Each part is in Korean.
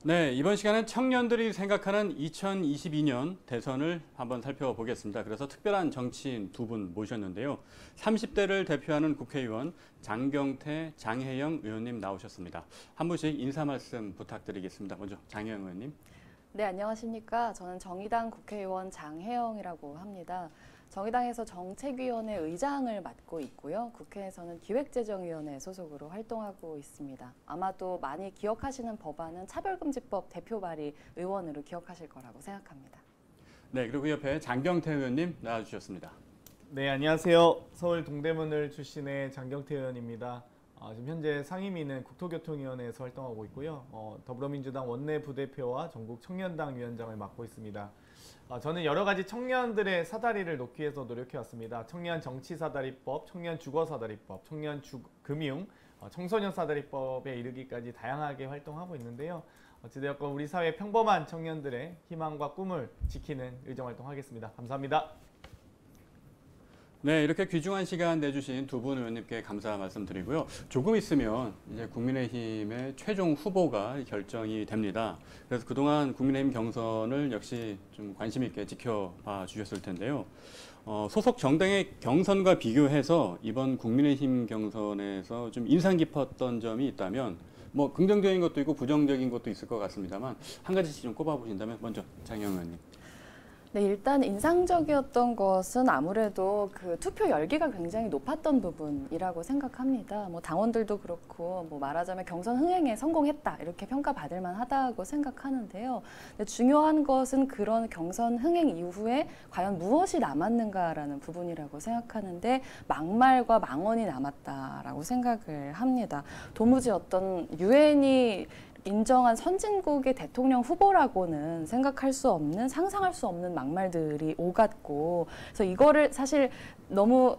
네, 이번 시간은 청년들이 생각하는 2022년 대선을 한번 살펴보겠습니다. 그래서 특별한 정치인 두 분 모셨는데요. 30대를 대표하는 국회의원 장경태, 장혜영 의원님 나오셨습니다. 한 분씩 인사 말씀 부탁드리겠습니다. 먼저 장혜영 의원님. 네, 안녕하십니까. 저는 정의당 국회의원 장혜영이라고 합니다. 정의당에서 정책위원회 의장을 맡고 있고요. 국회에서는 기획재정위원회 소속으로 활동하고 있습니다. 아마도 많이 기억하시는 법안은 차별금지법 대표 발의 의원으로 기억하실 거라고 생각합니다. 네, 그리고 옆에 장경태 의원님 나와주셨습니다. 네, 안녕하세요. 서울 동대문을 출신의 장경태 의원입니다. 지금 현재 상임위는 국토교통위원회에서 활동하고 있고요. 더불어민주당 원내 부대표와 전국 청년당 위원장을 맡고 있습니다. 저는 여러 가지 청년들의 사다리를 놓기 위해서 노력해왔습니다. 청년 정치사다리법, 청년 주거사다리법, 청년 금융, 청소년 사다리법에 이르기까지 다양하게 활동하고 있는데요. 어찌되었건 우리 사회 평범한 청년들의 희망과 꿈을 지키는 의정활동하겠습니다. 감사합니다. 네, 이렇게 귀중한 시간 내주신 두 분 의원님께 감사 말씀드리고요. 조금 있으면 이제 국민의힘의 최종 후보가 결정이 됩니다. 그래서 그동안 국민의힘 경선을 역시 좀 관심 있게 지켜봐 주셨을 텐데요. 소속 정당의 경선과 비교해서 이번 국민의힘 경선에서 좀 인상 깊었던 점이 있다면 뭐 긍정적인 것도 있고 부정적인 것도 있을 것 같습니다만 한 가지씩 좀 꼽아보신다면 먼저 장혜영 의원님. 네, 일단 인상적이었던 것은 아무래도 그 투표 열기가 굉장히 높았던 부분이라고 생각합니다. 뭐 당원들도 그렇고 뭐 말하자면 경선 흥행에 성공했다 이렇게 평가받을 만하다고 생각하는데요. 근데 중요한 것은 그런 경선 흥행 이후에 과연 무엇이 남았는가라는 부분이라고 생각하는데 막말과 망언이 남았다라고 생각을 합니다. 도무지 어떤 유엔이 인정한 선진국의 대통령 후보라고는 생각할 수 없는, 상상할 수 없는 막말들이 오갔고, 그래서 이거를 사실 너무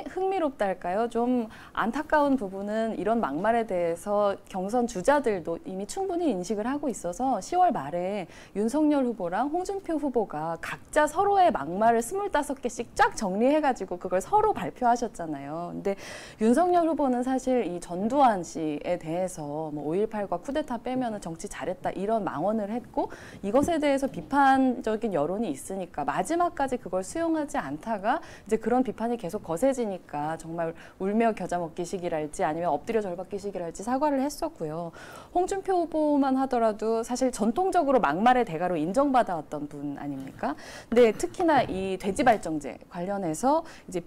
흥미롭다 할까요? 좀 안타까운 부분은 이런 막말에 대해서 경선 주자들도 이미 충분히 인식을 하고 있어서 10월 말에 윤석열 후보랑 홍준표 후보가 각자 서로의 막말을 25개씩 쫙 정리해가지고 그걸 서로 발표하셨잖아요. 근데 윤석열 후보는 사실 이 전두환 씨에 대해서 뭐 5.18과 쿠데타 빼면은 정치 잘했다 이런 망언을 했고 이것에 대해서 비판적인 여론이 있으니까 마지막까지 그걸 수용하지 않다가 이제 그런 비판이 계속 거세지니까 정말 울며 겨자 먹기식이랄지 아니면 엎드려 절받기식이랄지 사과를 했었고요. 홍준표 후보만 하더라도 사실 전통적으로 막말의 대가로 인정받아왔던 분 아닙니까? 근데 특히나 이 돼지발정제 관련해서 이제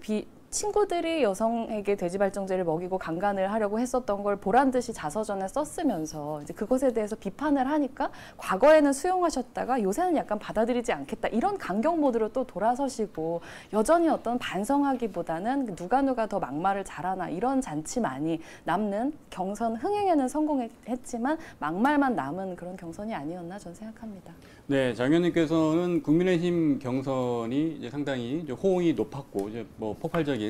친구들이 여성에게 돼지발정제를 먹이고 강간을 하려고 했었던 걸 보란 듯이 자서전에 썼으면서 이제 그것에 대해서 비판을 하니까 과거에는 수용하셨다가 요새는 약간 받아들이지 않겠다 이런 강경 모드로 또 돌아서시고 여전히 어떤 반성하기보다는 누가 더 막말을 잘하나 이런 잔치만이 남는 경선 흥행에는 성공했지만 막말만 남은 그런 경선이 아니었나 저는 생각합니다. 네, 장 의원님께서는 국민의힘 경선이 이제 상당히 이제 호응이 높았고 이제 뭐 폭발적인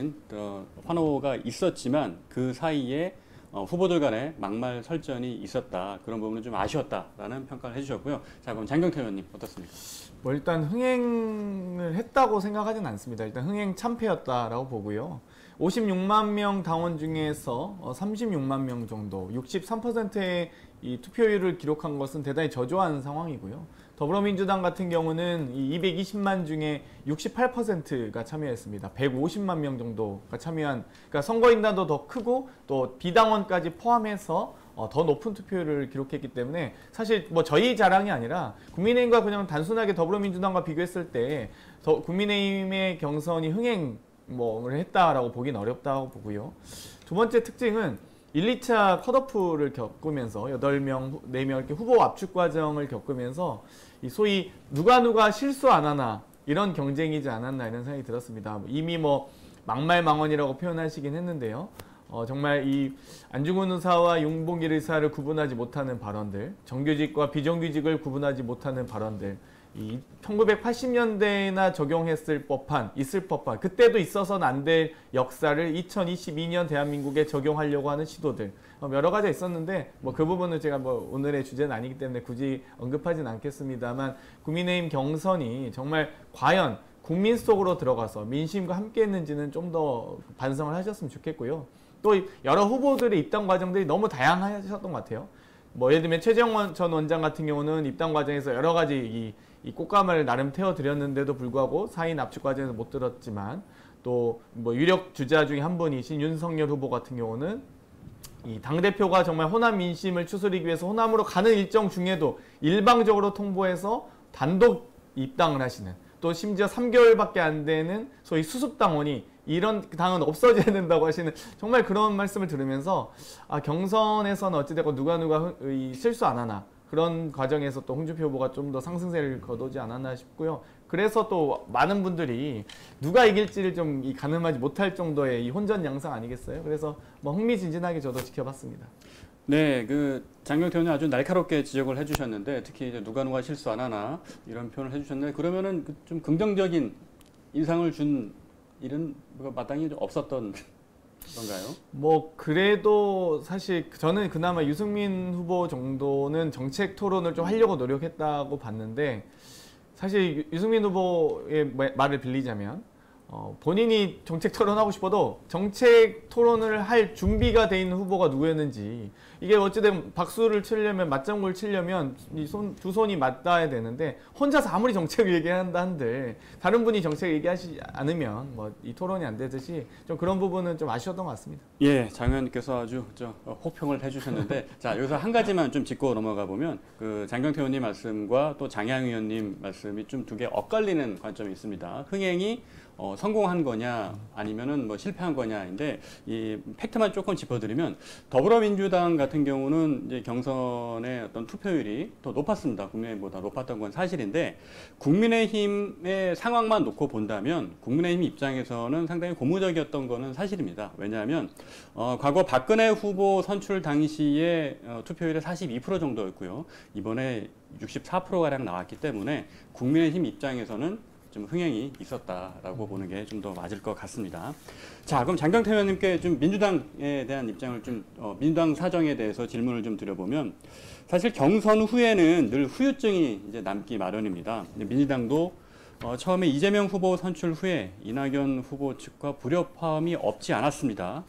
환호가 있었지만 그 사이에 후보들 간의 막말 설전이 있었다. 그런 부분은 좀 아쉬웠다라는 평가를 해주셨고요. 자, 그럼 장경태 의원님 어떻습니까? 뭐 일단 흥행을 했다고 생각하진 않습니다. 일단 흥행 참패였다라고 보고요. 56만 명 당원 중에서 36만 명 정도, 63%의 이 투표율을 기록한 것은 대단히 저조한 상황이고요. 더불어민주당 같은 경우는 이 220만 중에 68%가 참여했습니다. 150만 명 정도가 참여한, 그러니까 선거인단도 더 크고 또 비당원까지 포함해서 더 높은 투표율을 기록했기 때문에 사실 뭐 저희 자랑이 아니라 국민의힘과 그냥 단순하게 더불어민주당과 비교했을 때 국민의힘의 경선이 흥행을 했다라고 보기는 어렵다고 보고요. 두 번째 특징은 1, 2차 컷오프를 겪으면서 8명, 4명 이렇게 후보 압축 과정을 겪으면서 이 소위 누가 실수 안 하나 이런 경쟁이지 않았나 이런 생각이 들었습니다. 이미 뭐 막말 망언이라고 표현하시긴 했는데요. 정말 이 안중근 의사와 윤봉길 의사를 구분하지 못하는 발언들, 정규직과 비정규직을 구분하지 못하는 발언들, 이 1980년대나 적용했을 법한, 있을 법한, 그때도 있어서는 안 될 역사를 2022년 대한민국에 적용하려고 하는 시도들 여러 가지가 있었는데 뭐 그 부분은 제가 뭐 오늘의 주제는 아니기 때문에 굳이 언급하진 않겠습니다만 국민의힘 경선이 정말 과연 국민 속으로 들어가서 민심과 함께 했는지는 좀 더 반성을 하셨으면 좋겠고요. 또 여러 후보들의 입당 과정들이 너무 다양하셨던 것 같아요. 뭐 예를 들면 최재형 전 원장 같은 경우는 입당 과정에서 여러 가지 이 꽃감을 나름 태워드렸는데도 불구하고 사인 압축 과정에서 못 들었지만 또 뭐 유력 주자 중에 한 분이신 윤석열 후보 같은 경우는 이 당대표가 정말 호남 민심을 추스르기 위해서 호남으로 가는 일정 중에도 일방적으로 통보해서 단독 입당을 하시는, 또 심지어 3개월밖에 안 되는 소위 수습당원이 이런 당은 없어져야 된다고 하시는, 정말 그런 말씀을 들으면서 경선에서는 어찌됐건 누가 실수 안 하나, 그런 과정에서 또 홍준표 후보가 좀 더 상승세를 거두지 않았나 싶고요. 그래서 또 많은 분들이 누가 이길지를 좀 가늠하지 못할 정도의 이 혼전 양상 아니겠어요? 그래서 뭐 흥미진진하게 저도 지켜봤습니다. 네, 그 장경태 의원님 아주 날카롭게 지적을 해주셨는데, 특히 이제 누가 실수 안 하나 이런 표현을 해주셨는데, 그러면은 좀 긍정적인 인상을 준 일은 마땅히 좀 없었던 건가요? 뭐 그래도 사실 저는 그나마 유승민 후보 정도는 정책 토론을 좀 하려고 노력했다고 봤는데, 사실 유승민 후보의 말을 빌리자면 본인이 정책 토론하고 싶어도 정책 토론을 할 준비가 돼 있는 후보가 누구였는지, 이게 어찌되면 박수를 치려면, 맞장구를 치려면 두 손이 맞닿아야 되는데 혼자서 아무리 정책을 얘기한다 한들 다른 분이 정책을 얘기하지 않으면 뭐 이 토론이 안 되듯이 좀 그런 부분은 좀 아쉬웠던 것 같습니다. 예, 장 의원님께서 아주 호평을 해주셨는데, 자 여기서 한 가지만 좀 짚고 넘어가 보면, 그 장경태 의원님 말씀과 또 장양 의원님 말씀이 좀 두 개 엇갈리는 관점이 있습니다. 흥행이 성공한 거냐 아니면은 뭐 실패한 거냐인데, 이 팩트만 조금 짚어드리면, 더불어민주당 같은 경우는 이제 경선의 어떤 투표율이 더 높았습니다. 국민의힘보다 높았던 건 사실인데, 국민의힘의 상황만 놓고 본다면 국민의힘 입장에서는 상당히 고무적이었던 거는 사실입니다. 왜냐하면 과거 박근혜 후보 선출 당시에 투표율이 42% 정도였고요. 이번에 64%가량 나왔기 때문에 국민의힘 입장에서는 좀 흥행이 있었다라고 보는 게 좀 더 맞을 것 같습니다. 자, 그럼 장경태 의원님께 좀 민주당에 대한 입장을 민주당 사정에 대해서 질문을 좀 드려보면, 사실 경선 후에는 늘 후유증이 이제 남기 마련입니다. 민주당도 처음에 이재명 후보 선출 후에 이낙연 후보 측과 불협화음이 없지 않았습니다.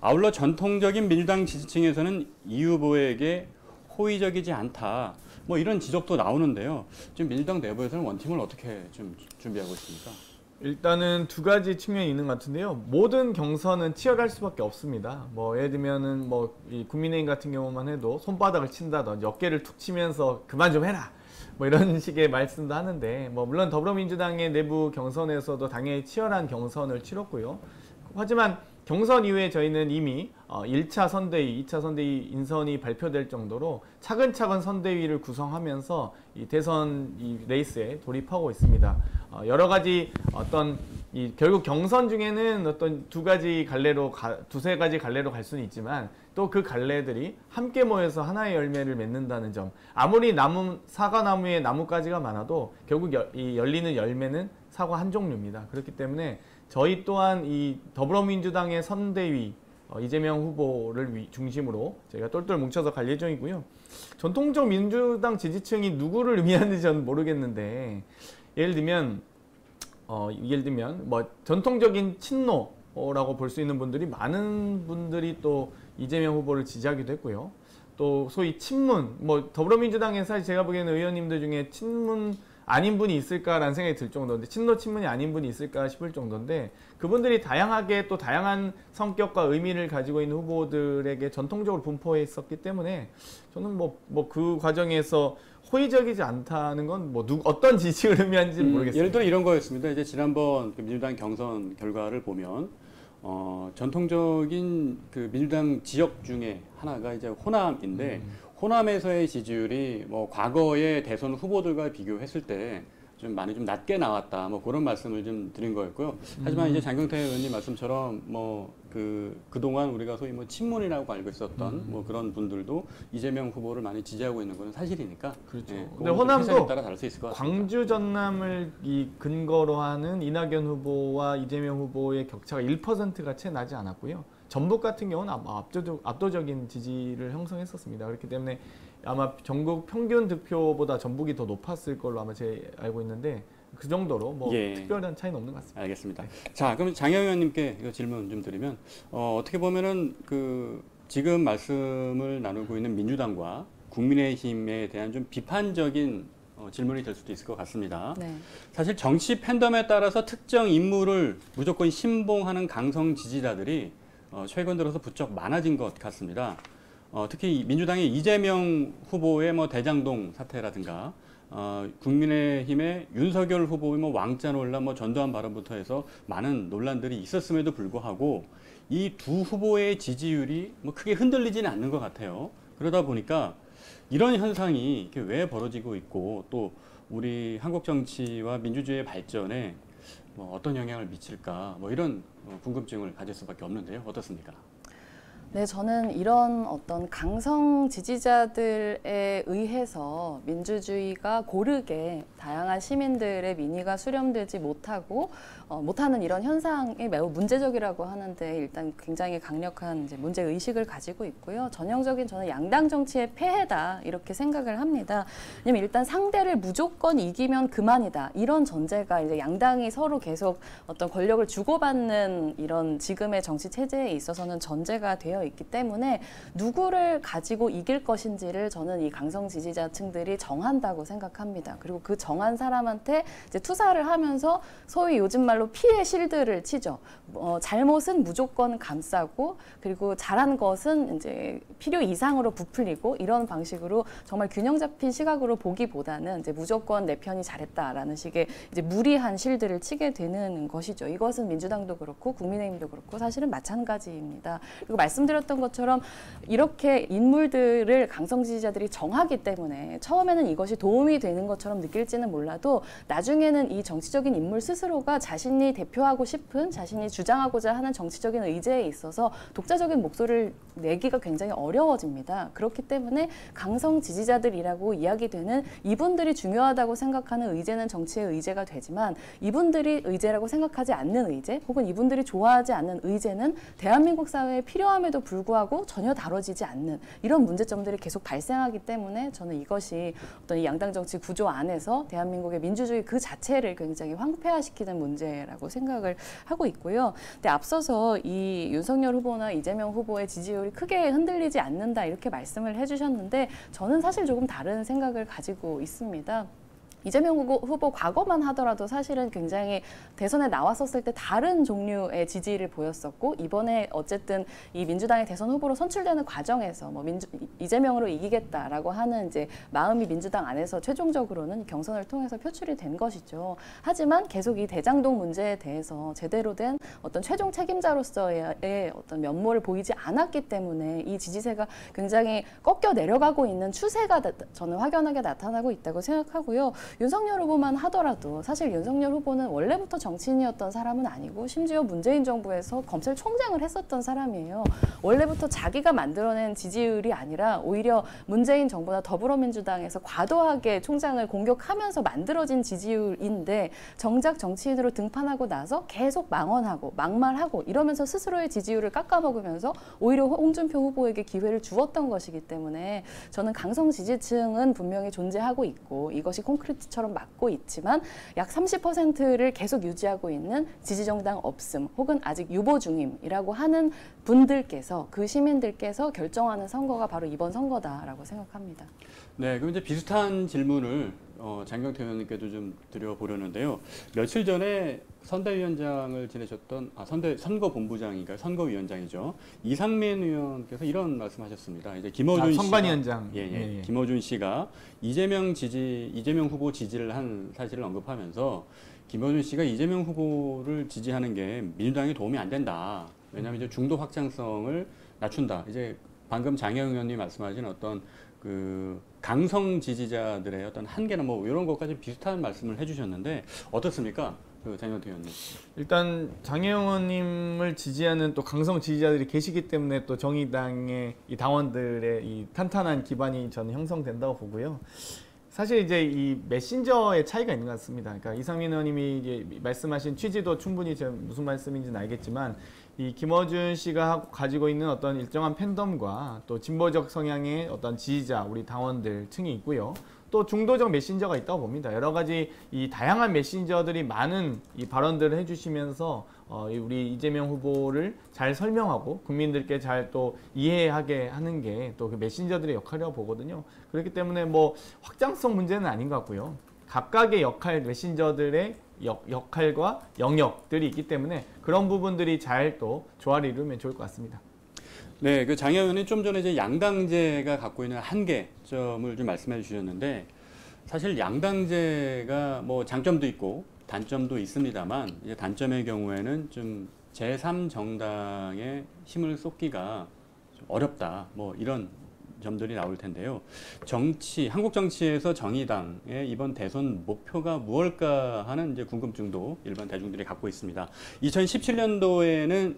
아울러 전통적인 민주당 지지층에서는 이 후보에게 호의적이지 않다, 뭐 이런 지적도 나오는데요. 지금 민주당 내부에서는 원팀을 어떻게 좀 준비하고 있습니까? 일단은 두 가지 측면이 있는 것 같은데요. 모든 경선은 치열할 수밖에 없습니다. 뭐 예를 들면은 뭐 이 국민의힘 같은 경우만 해도 손바닥을 친다든지 어깨를 툭 치면서 그만 좀 해라, 뭐 이런 식의 말씀도 하는데, 뭐 물론 더불어민주당의 내부 경선에서도 당연히 치열한 경선을 치렀고요. 하지만 경선 이후에 저희는 이미 1차 선대위, 2차 선대위 인선이 발표될 정도로 차근차근 선대위를 구성하면서 이 대선 이 레이스에 돌입하고 있습니다. 여러 가지 결국 경선 중에는 어떤 두세 가지 갈래로 갈 수는 있지만, 또 그 갈래들이 함께 모여서 하나의 열매를 맺는다는 점. 아무리 사과나무에 나뭇가지가 많아도 결국 이 열리는 열매는 사과 한 종류입니다. 그렇기 때문에 저희 또한 이 더불어민주당의 선대위, 이재명 후보를 중심으로 저희가 똘똘 뭉쳐서 갈 예정이고요. 전통적 민주당 지지층이 누구를 의미하는지 저는 모르겠는데, 예를 들면 뭐 전통적인 친노라고 볼 수 있는 분들이, 많은 분들이 또 이재명 후보를 지지하기도 했고요. 또 소위 친문, 뭐 더불어민주당에 사실 제가 보기에는 의원님들 중에 친문 아닌 분이 있을까라는 생각이 들 정도인데, 친문이 아닌 분이 있을까 싶을 정도인데, 그분들이 다양하게 또 다양한 성격과 의미를 가지고 있는 후보들에게 전통적으로 분포해 있었기 때문에, 저는 그 과정에서 호의적이지 않다는 건 어떤 지지를 의미하는지 모르겠습니다. 예를 들어 이런 거였습니다. 이제 지난번 그 민주당 경선 결과를 보면 전통적인 그 민주당 지역 중에 하나가 이제 호남인데, 호남에서의 지지율이 뭐 과거의 대선 후보들과 비교했을 때 좀 많이 좀 낮게 나왔다, 뭐 그런 말씀을 좀 드린 거였고요. 하지만 이제 장경태 의원님 말씀처럼 그동안 우리가 소위 뭐 친문이라고 알고 있었던 뭐 그런 분들도 이재명 후보를 많이 지지하고 있는 건 사실이니까. 그렇죠. 예, 근데 호남도 따라 다를 수 있을 것 같습니다. 광주 전남을 근거로 하는 이낙연 후보와 이재명 후보의 격차가 1%가 채 나지 않았고요. 전북 같은 경우는 압도적인 지지를 형성했었습니다. 그렇기 때문에 아마 전국 평균 득표보다 전북이 더 높았을 걸로 아마 제가 알고 있는데, 그 정도로 특별한 차이는 없는 것 같습니다. 알겠습니다. 자, 그럼 장영 의원님께 이거 질문 좀 드리면, 어떻게 보면은 지금 말씀을 나누고 있는 민주당과 국민의힘에 대한 좀 비판적인 질문이 될 수도 있을 것 같습니다. 네. 사실 정치 팬덤에 따라서 특정 인물을 무조건 신봉하는 강성 지지자들이 최근 들어서 부쩍 많아진 것 같습니다. 특히 민주당의 이재명 후보의 뭐 대장동 사태라든가 국민의힘의 윤석열 후보의 뭐 왕자 논란, 뭐 전두환 발언부터 해서 많은 논란들이 있었음에도 불구하고 이 두 후보의 지지율이 뭐 크게 흔들리지는 않는 것 같아요. 그러다 보니까 이런 현상이 이렇게 왜 벌어지고 있고 또 우리 한국 정치와 민주주의의 발전에 뭐 어떤 영향을 미칠까 뭐 이런 궁금증을 가질 수밖에 없는데요. 어떻습니까? 네, 저는 이런 어떤 강성 지지자들에 의해서 민주주의가 고르게 다양한 시민들의 민의가 수렴되지 못하는 이런 현상이 매우 문제적이라고 하는데 일단 굉장히 강력한 이제 문제 의식을 가지고 있고요. 전형적인 저는 양당 정치의 폐해다 이렇게 생각을 합니다. 왜냐면 일단 상대를 무조건 이기면 그만이다 이런 전제가 이제 양당이 서로 계속 어떤 권력을 주고받는 이런 지금의 정치 체제에 있어서는 전제가 되어 있기 때문에 누구를 가지고 이길 것인지를 저는 이 강성 지지자층들이 정한다고 생각합니다. 그리고 그 정한 사람한테 이제 투사를 하면서 소위 요즘 말로 피해 실드를 치죠. 잘못은 무조건 감싸고 그리고 잘한 것은 이제 필요 이상으로 부풀리고 이런 방식으로 정말 균형 잡힌 시각으로 보기보다는 이제 무조건 내 편이 잘했다라는 식의 이제 무리한 실드를 치게 되는 것이죠. 이것은 민주당도 그렇고 국민의힘도 그렇고 사실은 마찬가지입니다. 그리고 말씀드렸던 것처럼 이렇게 인물들을 강성 지지자들이 정하기 때문에 처음에는 이것이 도움이 되는 것처럼 느낄지는 몰라도 나중에는 이 정치적인 인물 스스로가 자신이 대표하고 싶은 자신이 주장하고자 하는 정치적인 의제에 있어서 독자적인 목소리를 내기가 굉장히 어려워집니다. 그렇기 때문에 강성 지지자들이라고 이야기되는 이분들이 중요하다고 생각하는 의제는 정치의 의제가 되지만 이분들이 의제라고 생각하지 않는 의제 혹은 이분들이 좋아하지 않는 의제는 대한민국 사회에 필요함에도 불구하고 전혀 다뤄지지 않는 이런 문제점들이 계속 발생하기 때문에 저는 이것이 어떤 이 양당 정치 구조 안에서 대한민국의 민주주의 그 자체를 굉장히 황폐화시키는 문제라고 생각을 하고 있고요. 근데 앞서서 이 윤석열 후보나 이재명 후보의 지지율이 크게 흔들리지 않는다 이렇게 말씀을 해주셨는데 저는 사실 조금 다른 생각을 가지고 있습니다. 이재명 후보 과거만 하더라도 사실은 굉장히 대선에 나왔었을 때 다른 종류의 지지를 보였었고 이번에 어쨌든 이 민주당의 대선 후보로 선출되는 과정에서 뭐 이재명으로 이기겠다라고 하는 이제 마음이 민주당 안에서 최종적으로는 경선을 통해서 표출이 된 것이죠. 하지만 계속 이 대장동 문제에 대해서 제대로 된 어떤 최종 책임자로서의 어떤 면모를 보이지 않았기 때문에 이 지지세가 굉장히 꺾여 내려가고 있는 추세가 저는 확연하게 나타나고 있다고 생각하고요. 윤석열 후보만 하더라도 사실 윤석열 후보는 원래부터 정치인이었던 사람은 아니고 심지어 문재인 정부에서 검찰총장을 했었던 사람이에요. 원래부터 자기가 만들어낸 지지율이 아니라 오히려 문재인 정부나 더불어민주당에서 과도하게 총장을 공격하면서 만들어진 지지율인데 정작 정치인으로 등판하고 나서 계속 망언하고 막말하고 이러면서 스스로의 지지율을 깎아먹으면서 오히려 홍준표 후보에게 기회를 주었던 것이기 때문에 저는 강성 지지층은 분명히 존재하고 있고 이것이 콘크리트처럼 막고 있지만 약 30%를 계속 유지하고 있는 지지정당 없음 혹은 아직 유보 중임이라고 하는 분들께서 그 시민들께서 결정하는 선거가 바로 이번 선거다라고 생각합니다. 네, 그럼 이제 비슷한 질문을 장경태 의원님께도 좀 드려보려는데요. 며칠 전에 선대위원장을 지내셨던 선거본부장인가요? 선거위원장이죠. 이상민 의원께서 이런 말씀하셨습니다. 이제 김어준 선관위원장. 예. 김어준 씨가 이재명 후보 지지를 한 사실을 언급하면서 김어준 씨가 이재명 후보를 지지하는 게 민주당에 도움이 안 된다. 왜냐하면 이제 중도 확장성을 낮춘다. 이제 방금 장영 의원님 말씀하신 어떤 그 강성 지지자들의 어떤 한계나 뭐 이런 것까지 비슷한 말씀을 해주셨는데 어떻습니까, 장영태 의원님? 일단 장혜영 의원님을 지지하는 또 강성 지지자들이 계시기 때문에 또 정의당의 이 당원들의 이 탄탄한 기반이 저는 형성된다고 보고요. 사실 이제 이 메신저의 차이가 있는 것 같습니다. 그러니까 이상민 의원님이 이제 말씀하신 취지도 충분히 제가 무슨 말씀인지는 알겠지만 이 김어준 씨가 가지고 있는 어떤 일정한 팬덤과 또 진보적 성향의 어떤 지지자, 우리 당원들 층이 있고요. 또 중도적 메신저가 있다고 봅니다. 여러 가지 이 다양한 메신저들이 많은 이 발언들을 해주시면서 우리 이재명 후보를 잘 설명하고 국민들께 잘 또 이해하게 하는 게 또 그 메신저들의 역할이라고 보거든요. 그렇기 때문에 뭐 확장성 문제는 아닌 것 같고요. 각각의 역할, 메신저들의 역할과 영역들이 있기 때문에 그런 부분들이 잘 또 조화를 이루면 좋을 것 같습니다. 네, 그 장 의원이 좀 전에 이제 양당제가 갖고 있는 한계점을 좀 말씀해 주셨는데 사실 양당제가 뭐 장점도 있고 단점도 있습니다만 이제 단점의 경우에는 좀 제3정당의 힘을 쏟기가 좀 어렵다. 뭐 이런 점들이 나올 텐데요. 한국 정치에서 정의당의 이번 대선 목표가 무엇일까 하는 이제 궁금증도 일반 대중들이 갖고 있습니다. 2017년도에는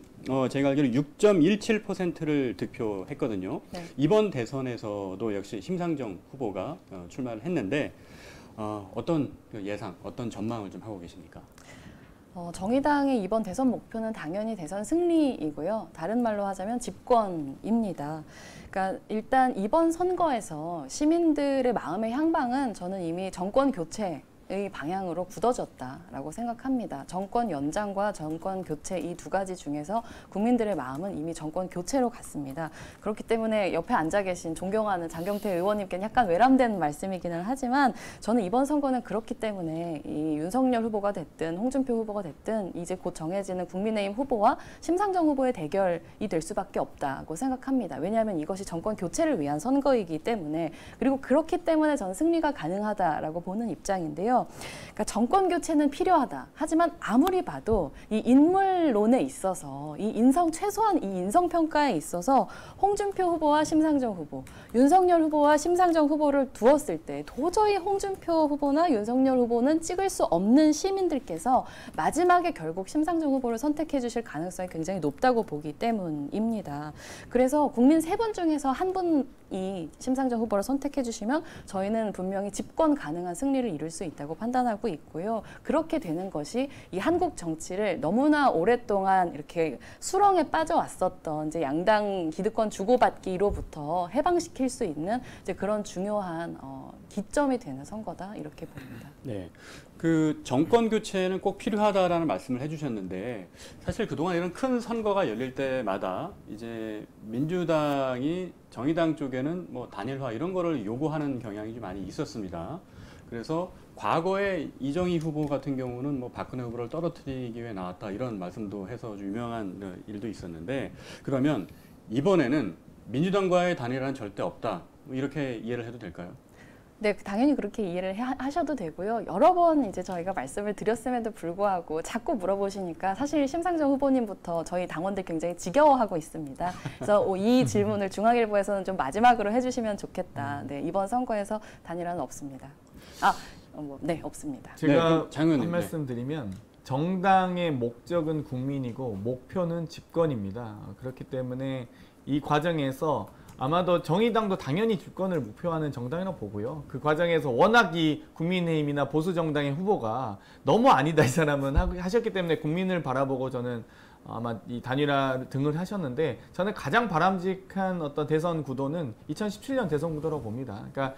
제가 알기로 6.17%를 득표했거든요. 네. 이번 대선에서도 역시 심상정 후보가 출마를 했는데 어떤 예상, 어떤 전망을 좀 하고 계십니까? 정의당의 이번 대선 목표는 당연히 대선 승리이고요. 다른 말로 하자면 집권입니다. 그러니까 일단 이번 선거에서 시민들의 마음의 향방은 저는 이미 정권 교체의 방향으로 굳어졌다라고 생각합니다. 정권 연장과 정권 교체 이 두 가지 중에서 국민들의 마음은 이미 정권 교체로 갔습니다. 그렇기 때문에 옆에 앉아 계신 존경하는 장경태 의원님께는 약간 외람된 말씀이기는 하지만 저는 이번 선거는 그렇기 때문에 이 윤석열 후보가 됐든 홍준표 후보가 됐든 이제 곧 정해지는 국민의힘 후보와 심상정 후보의 대결이 될 수밖에 없다고 생각합니다. 왜냐하면 이것이 정권 교체를 위한 선거이기 때문에 그리고 그렇기 때문에 저는 승리가 가능하다라고 보는 입장인데요. 그러니까 정권 교체는 필요하다. 하지만 아무리 봐도 이 인물론에 있어서 최소한 이 인성 평가에 있어서 홍준표 후보와 심상정 후보, 윤석열 후보와 심상정 후보를 두었을 때 도저히 홍준표 후보나 윤석열 후보는 찍을 수 없는 시민들께서 마지막에 결국 심상정 후보를 선택해 주실 가능성이 굉장히 높다고 보기 때문입니다. 그래서 국민 세 분 중에서 한 분이 심상정 후보를 선택해 주시면 저희는 분명히 집권 가능한 승리를 이룰 수 있다고 판단하고 있고요. 그렇게 되는 것이 이 한국 정치를 너무나 오랫동안 이렇게 수렁에 빠져왔었던 이제 양당 기득권 주고받기로부터 해방시킬 수 있는 이제 그런 중요한 기점이 되는 선거다 이렇게 봅니다. 네, 그 정권 교체는 꼭 필요하다라는 말씀을 해주셨는데 사실 그동안 이런 큰 선거가 열릴 때마다 이제 민주당이 정의당 쪽에는 뭐 단일화 이런 거를 요구하는 경향이 좀 많이 있었습니다. 그래서 과거에 이정희 후보 같은 경우는 뭐 박근혜 후보를 떨어뜨리기 위해 나왔다 이런 말씀도 해서 좀 유명한 일도 있었는데 그러면 이번에는 민주당과의 단일화는 절대 없다 이렇게 이해를 해도 될까요? 네, 당연히 그렇게 이해를 하셔도 되고요. 여러 번 이제 저희가 말씀을 드렸음에도 불구하고 자꾸 물어보시니까 사실 심상정 후보님부터 저희 당원들 굉장히 지겨워하고 있습니다. 그래서 이 질문을 중앙일보에서는 좀 마지막으로 해주시면 좋겠다. 네, 이번 선거에서 단일화는 없습니다. 네, 없습니다. 제가 네, 한 말씀 드리면 정당의 목적은 국민이고 목표는 집권입니다. 그렇기 때문에 이 과정에서 아마도 정의당도 당연히 집권을 목표하는 정당이라고 보고요. 그 과정에서 워낙 이 국민의힘이나 보수정당의 후보가 너무 아니다 이 사람은 하셨기 때문에 국민을 바라보고 저는 아마 이 단일화 등을 하셨는데 저는 가장 바람직한 어떤 대선 구도는 2017년 대선 구도라고 봅니다. 그러니까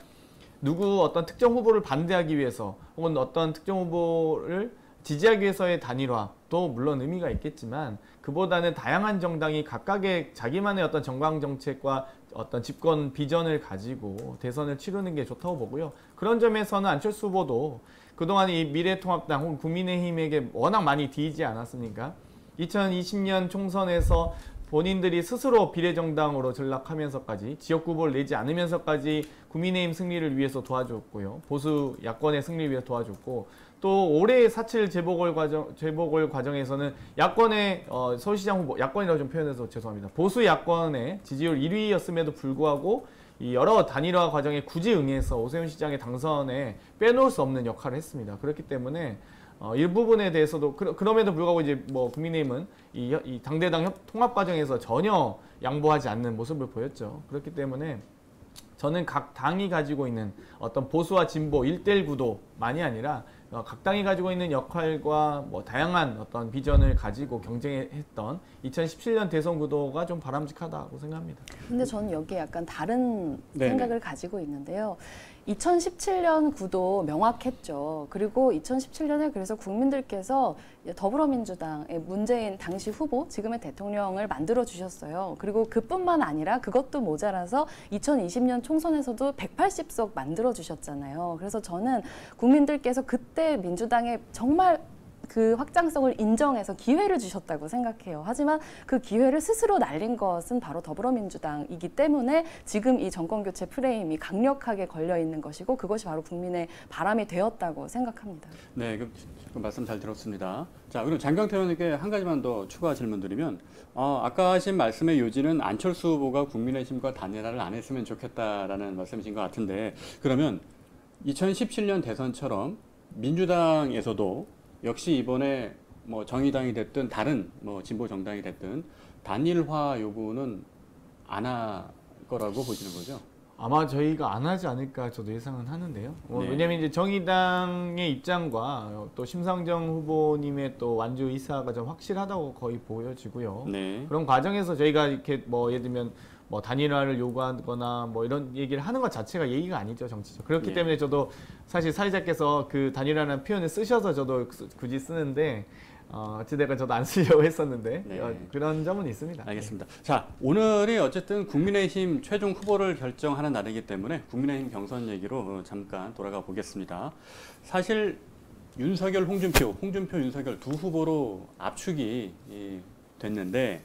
어떤 특정 후보를 반대하기 위해서 혹은 어떤 특정 후보를 지지하기 위해서의 단일화도 물론 의미가 있겠지만 그보다는 다양한 정당이 각각의 자기만의 어떤 정강 정책과 어떤 집권 비전을 가지고 대선을 치르는 게 좋다고 보고요. 그런 점에서는 안철수 후보도 그동안 이 미래통합당 혹은 국민의힘에게 워낙 많이 뒤지지 않았습니까? 2020년 총선에서 본인들이 스스로 비례정당으로 전락하면서까지 지역구 후보를 내지 않으면서까지 국민의힘 승리를 위해서 도와줬고요. 보수 야권의 승리를 위해서 도와줬고 또 올해 4.7 재보궐 과정에서는 야권의 서울시장 후보, 야권이라고 좀 표현해서 죄송합니다. 보수 야권의 지지율 1위였음에도 불구하고 이 여러 단일화 과정에 굳이 응해서 오세훈 시장의 당선에 빼놓을 수 없는 역할을 했습니다. 그렇기 때문에 이 부분에 대해서도 그럼에도 불구하고 이제 뭐 국민의힘은 이 당대당 통합 과정에서 전혀 양보하지 않는 모습을 보였죠. 그렇기 때문에 저는 각 당이 가지고 있는 어떤 보수와 진보 1대1 구도만이 아니라 각 당이 가지고 있는 역할과 뭐 다양한 어떤 비전을 가지고 경쟁했던 2017년 대선 구도가 좀 바람직하다고 생각합니다. 근데 저는 여기에 약간 다른 생각을 가지고 있는데요. 2017년 구도 명확했죠. 그리고 2017년에 그래서 국민들께서 더불어민주당의 문재인 당시 후보, 지금의 대통령을 만들어 주셨어요. 그리고 그뿐만 아니라 그것도 모자라서 2020년 총선에서도 180석 만들어 주셨잖아요. 그래서 저는 국민들께서 그때 민주당의 정말 그 확장성을 인정해서 기회를 주셨다고 생각해요. 하지만 그 기회를 스스로 날린 것은 바로 더불어민주당이기 때문에 지금 이 정권교체 프레임이 강력하게 걸려 있는 것이고 그것이 바로 국민의 바람이 되었다고 생각합니다. 네, 그 말씀 잘 들었습니다. 자, 그럼 장경태 의원님께 한 가지만 더 추가 질문 드리면, 아까 하신 말씀의 요지는 안철수 후보가 국민의힘과 단일화를 안 했으면 좋겠다라는 말씀이신 것 같은데, 그러면 2017년 대선처럼 민주당에서도 역시 이번에 뭐 정의당이 됐든 다른 뭐 진보 정당이 됐든 단일화 요구는 안 할 거라고 보시는 거죠? 아마 저희가 안 하지 않을까 저도 예상은 하는데요. 네. 왜냐하면 이제 정의당의 입장과 또 심상정 후보님의 또 완주 의사가 좀 확실하다고 거의 보여지고요. 네. 그런 과정에서 저희가 이렇게 뭐 예를 들면 뭐 단일화를 요구하거나 뭐 이런 얘기를 하는 것 자체가 예의가 아니죠, 정치적. 그렇기 네. 때문에 저도 사실 사회자께서 그 단일화라는 표현을 쓰셔서 저도 굳이 쓰는데 어찌됐건 저도 안 쓰려고 했었는데 네. 그런 점은 있습니다. 알겠습니다. 자, 오늘이 어쨌든 국민의힘 최종 후보를 결정하는 날이기 때문에 국민의힘 경선 얘기로 잠깐 돌아가 보겠습니다. 사실 윤석열, 홍준표, 윤석열 두 후보로 압축이 됐는데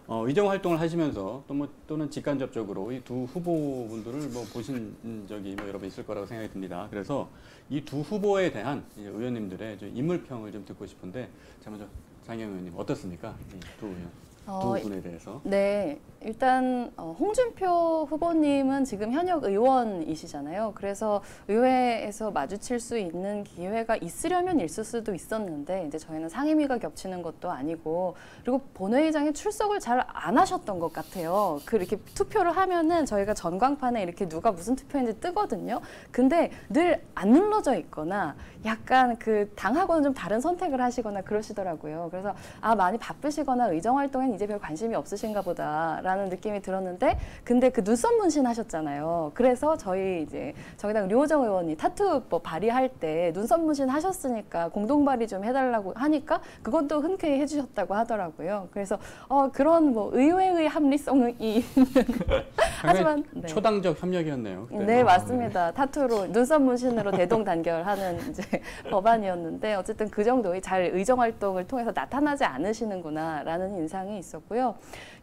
의정 활동을 하시면서 또는 직간접적으로 이 두 후보분들을 뭐 보신 적이 뭐 여러 번 있을 거라고 생각이 듭니다. 그래서 이 두 후보에 대한 의원님들의 좀 인물평을 좀 듣고 싶은데, 자 먼저 장영 의원님 어떻습니까? 이 두 의원, 두 분에 대해서. 네, 일단 홍준표 후보님은 지금 현역 의원이시잖아요. 그래서 의회에서 마주칠 수 있는 기회가 있으려면 있을 수도 있었는데 이제 저희는 상임위가 겹치는 것도 아니고 그리고 본회의장에 출석을 잘 안 하셨던 것 같아요. 이렇게 투표를 하면은 저희가 전광판에 이렇게 누가 무슨 투표인지 뜨거든요. 근데 늘 안 눌러져 있거나 약간 그 당하고는 좀 다른 선택을 하시거나 그러시더라고요. 그래서 많이 바쁘시거나 의정 활동엔 이제 별 관심이 없으신가 보다라는 느낌이 들었는데 근데 그 눈썹 문신 하셨잖아요. 그래서 저희 이제 정의당 류호정 의원이 타투법 발의할 때 눈썹 문신 하셨으니까 공동 발의 좀 해달라고 하니까 그것도 흔쾌히 해주셨다고 하더라고요. 그래서 그런 뭐 의외의 합리성이 있는 하지만 네. 초당적 협력이었네요. 그때는. 네, 맞습니다. 타투로 눈썹 문신으로 대동단결하는 이제 법안이었는데 어쨌든 그 정도의 잘 의정 활동을 통해서 나타나지 않으시는구나라는 인상이 있었고요.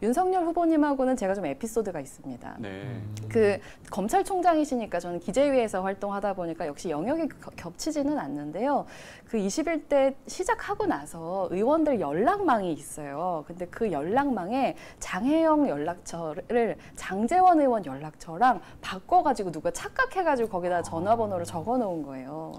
윤석열 후보님하고는 제가 좀 에피소드가 있습니다. 네. 그 검찰총장이시니까 저는 기재위에서 활동하다 보니까 역시 영역이 겹치지는 않는데요. 그 21대 시작하고 나서 의원들 연락망이 있어요. 근데 그 연락망에 장혜영 연락처를 장제원 의원 연락처랑 바꿔가지고 누가 착각해가지고 거기다 전화번호를 적어놓은 거예요.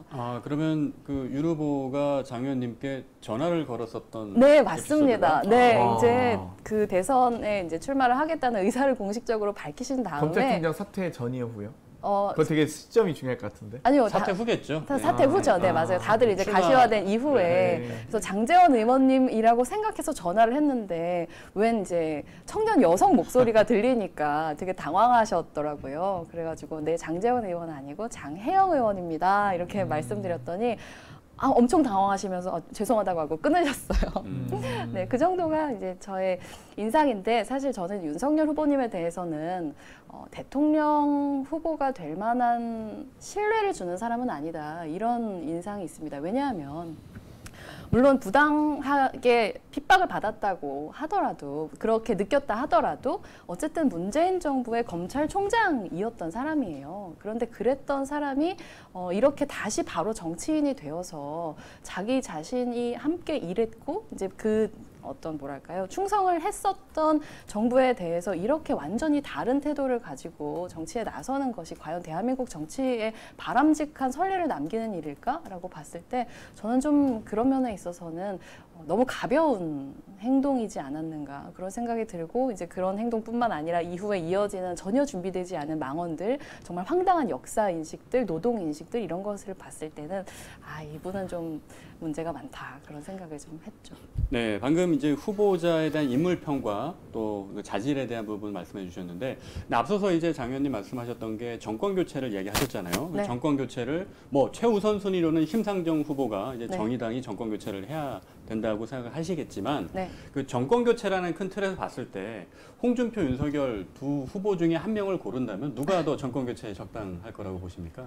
그러면 그 윤 후보가 장 의원님께 전화를 걸었었던. 네, 맞습니다. 에피소드가? 네, 이제 그 대선에 이제 출마를 하겠다는 의사를 공식적으로 밝히신 다음에 검찰총장 사퇴 전이요, 후요? 그거 되게 시점이 중요할 것 같은데. 아니요, 사퇴 후겠죠. 사퇴 후죠. 네, 맞아요. 다들 이제 출마. 가시화된 이후에 네. 그래서 장제원 의원님이라고 생각해서 전화를 했는데 웬 이제 청년 여성 목소리가 들리니까 되게 당황하셨더라고요. 그래가지고 네, 장제원 의원 아니고 장혜영 의원입니다. 이렇게 말씀드렸더니 엄청 당황하시면서 죄송하다고 하고 끊으셨어요. 네, 그 정도가 이제 저의 인상인데 사실 저는 윤석열 후보님에 대해서는 대통령 후보가 될 만한 신뢰를 주는 사람은 아니다. 이런 인상이 있습니다. 왜냐하면 물론 부당하게 핍박을 받았다고 하더라도 그렇게 느꼈다 하더라도 어쨌든 문재인 정부의 검찰총장이었던 사람이에요. 그런데 그랬던 사람이 이렇게 다시 바로 정치인이 되어서 자기 자신이 함께 일했고 이제 그 어떤 뭐랄까요 충성을 했었던 정부에 대해서 이렇게 완전히 다른 태도를 가지고 정치에 나서는 것이 과연 대한민국 정치에 바람직한 선례를 남기는 일일까라고 봤을 때 저는 좀 그런 면에 있어서는 너무 가벼운 행동이지 않았는가 그런 생각이 들고 이제 그런 행동뿐만 아니라 이후에 이어지는 전혀 준비되지 않은 망언들 정말 황당한 역사 인식들 노동 인식들 이런 것을 봤을 때는 이분은 좀 문제가 많다 그런 생각을 좀 했죠. 네, 방금 이제 후보자에 대한 인물 평가 또 그 자질에 대한 부분 말씀해 주셨는데 앞서서 이제 장 의원님 말씀하셨던 게 정권 교체를 얘기하셨잖아요. 네. 정권 교체를 뭐 최우선 순위로는 심상정 후보가 이제 네. 정의당이 정권 교체를 해야 된다고 생각하시겠지만 네. 그 정권 교체라는 큰 틀에서 봤을 때 홍준표, 윤석열 두 후보 중에 한 명을 고른다면 누가 더 정권 교체에 적당할 거라고 보십니까?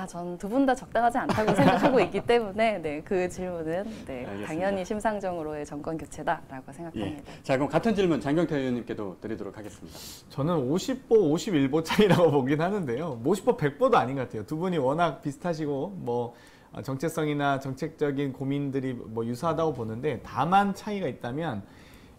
전 두 분 다 적당하지 않다고 생각하고 있기 때문에 네, 그 질문은 네, 알겠습니다. 당연히 심상정으로의 정권 교체다라고 생각합니다. 자, 그럼 같은 질문 장경태 의원님께도 드리도록 하겠습니다. 저는 50보, 51보 차이라고 보긴 하는데요. 50보, 100보도 아닌 것 같아요. 두 분이 워낙 비슷하시고 뭐 정체성이나 정책적인 고민들이 뭐 유사하다고 보는데 다만 차이가 있다면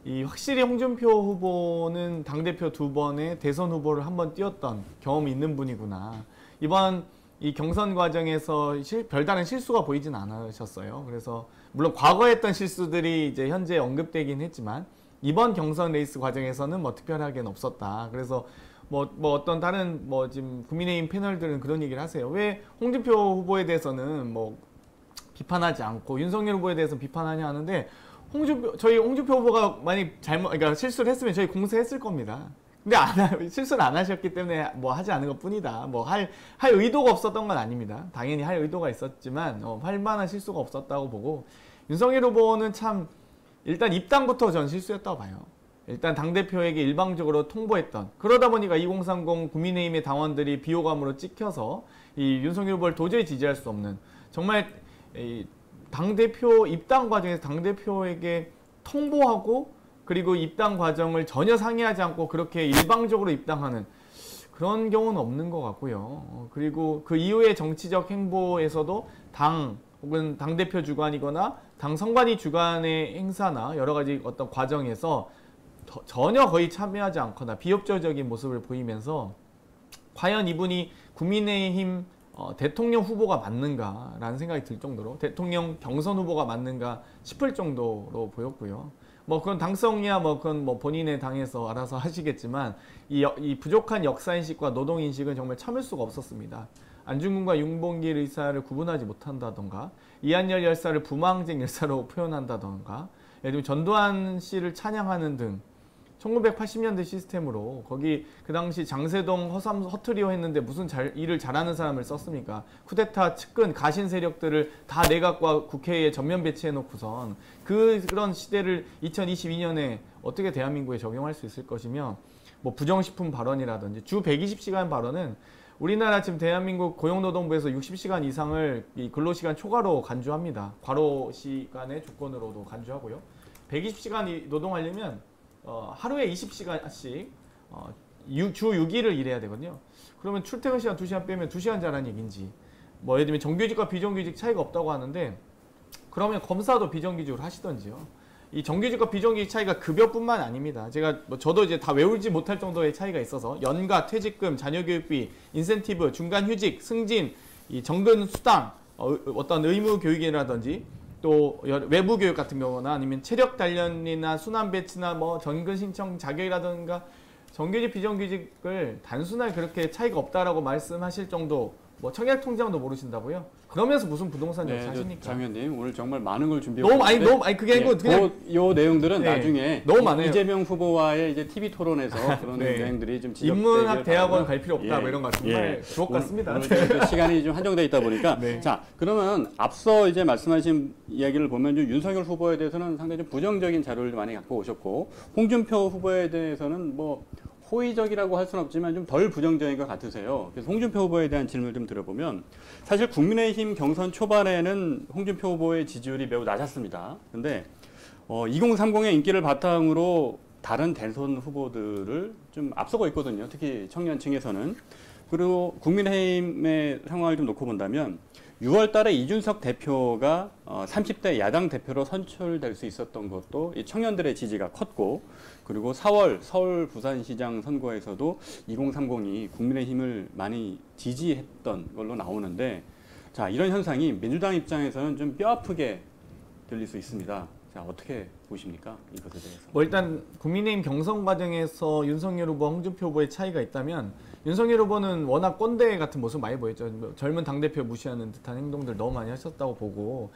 이 확실히 홍준표 후보는 당대표 2번의 대선 후보를 한번 뛰었던 경험이 있는 분이구나. 이번 이 경선 과정에서 별다른 실수가 보이진 않으셨어요. 그래서 물론 과거에 했던 실수들이 이제 현재 언급되긴 했지만 이번 경선 레이스 과정에서는 뭐 특별하게는 없었다. 그래서 뭐 어떤 다른 뭐 지금 국민의힘 패널들은 그런 얘기를 하세요. 왜 홍준표 후보에 대해서는 뭐 비판하지 않고 윤석열 후보에 대해서 비판하냐 하는데 저희 홍준표 후보가 만약 그러니까 실수를 했으면 저희 공세했을 겁니다. 근데 실수를 안 하셨기 때문에 뭐 하지 않은 것 뿐이다. 뭐 할 의도가 없었던 건 아닙니다. 당연히 할 의도가 있었지만 할 만한 실수가 없었다고 보고 윤석열 후보는 참 일단 입당부터 전 실수였다고 봐요. 일단 당대표에게 일방적으로 통보했던 그러다 보니까 2030 국민의힘의 당원들이 비호감으로 찍혀서 이 윤석열 후보를 도저히 지지할 수 없는 정말 이 당대표 입당 과정에서 당대표에게 통보하고 그리고 입당 과정을 전혀 상의하지 않고 그렇게 일방적으로 입당하는 그런 경우는 없는 것 같고요. 그리고 그 이후의 정치적 행보에서도 당 혹은 당대표 주관이거나 당 선관위 주관의 행사나 여러 가지 어떤 과정에서 전혀 거의 참여하지 않거나 비협조적인 모습을 보이면서 과연 이분이 국민의힘 대통령 후보가 맞는가라는 생각이 들 정도로 대통령 경선 후보가 맞는가 싶을 정도로 보였고요. 뭐 그건 당성이야 뭐 그건 뭐 본인의 당에서 알아서 하시겠지만 이 부족한 역사인식과 노동인식은 정말 참을 수가 없었습니다. 안중근과 윤봉길 의사를 구분하지 못한다던가 이한열 열사를 부망쟁 열사로 표현한다던가 예를 들면 전두환 씨를 찬양하는 등 1980년대 시스템으로 거기 그 당시 장세동 허트리오 했는데 무슨 일을 잘하는 사람을 썼습니까? 쿠데타 측근 가신 세력들을 다 내각과 국회에 전면 배치해놓고선 그런 시대를 2022년에 어떻게 대한민국에 적용할 수 있을 것이며 뭐 부정식품 발언이라든지 주 120시간 발언은 우리나라 지금 대한민국 고용노동부에서 60시간 이상을 이 근로시간 초과로 간주합니다. 과로 시간의 조건으로도 간주하고요. 120시간 노동하려면 하루에 20시간씩 주 6일을 일해야 되거든요. 그러면 출퇴근 시간 2시간 빼면 2시간 자라는 얘기인지 뭐 예를 들면 정규직과 비정규직 차이가 없다고 하는데 그러면 검사도 비정규직으로 하시던지요. 이 정규직과 비정규직 차이가 급여뿐만 아닙니다. 저도 이제 다 외우지 못할 정도의 차이가 있어서 연가, 퇴직금, 자녀교육비, 인센티브, 중간휴직, 승진, 이 정근 수당, 어떤 의무 교육이라든지 또 외부 교육 같은 경우나 아니면 체력 단련이나 순환 배치나 뭐 전근 신청 자격이라든가 정규직 비정규직을 단순하게 그렇게 차이가 없다라고 말씀하실 정도 뭐 청약 통장도 모르신다고요? 그러면서 무슨 부동산 역사 하십니까? 장 의원님 오늘 정말 많은 걸 준비해 너무 오셨는데 그게 아니고 그냥 요 내용들은 네, 나중에 너무 많아요. 이재명 후보와의 이제 TV 토론에서 그런 네. 내용들이 좀 지적되길 인문학 대학원 바라고요. 갈 필요 없다 뭐 이런 거 정말 주옥 같습니다. 오늘 또 시간이 좀 한정돼 있다 보니까 네. 자 그러면 앞서 이제 말씀하신 이야기를 보면 좀 윤석열 후보에 대해서는 상당히 좀 부정적인 자료를 많이 갖고 오셨고 홍준표 후보에 대해서는 뭐 호의적이라고 할 수는 없지만 좀 덜 부정적인 것 같으세요. 그래서 홍준표 후보에 대한 질문을 좀 드려보면 사실 국민의힘 경선 초반에는 홍준표 후보의 지지율이 매우 낮았습니다. 근데 2030의 인기를 바탕으로 다른 대선 후보들을 좀 앞서고 있거든요. 특히 청년층에서는. 그리고 국민의힘의 상황을 좀 놓고 본다면 6월 달에 이준석 대표가 30대 야당 대표로 선출될 수 있었던 것도 이 청년들의 지지가 컸고 그리고 4월 서울 부산시장 선거에서도 2030이 국민의힘을 많이 지지했던 걸로 나오는데 자 이런 현상이 민주당 입장에서는 좀 뼈아프게 들릴 수 있습니다. 자 어떻게 보십니까? 이것에 대해서. 뭐 일단 국민의힘 경선 과정에서 윤석열 후보, 홍준표 후보의 차이가 있다면 윤석열 후보는 워낙 꼰대 같은 모습 많이 보였죠. 젊은 당대표 무시하는 듯한 행동들 너무 많이 하셨다고 보고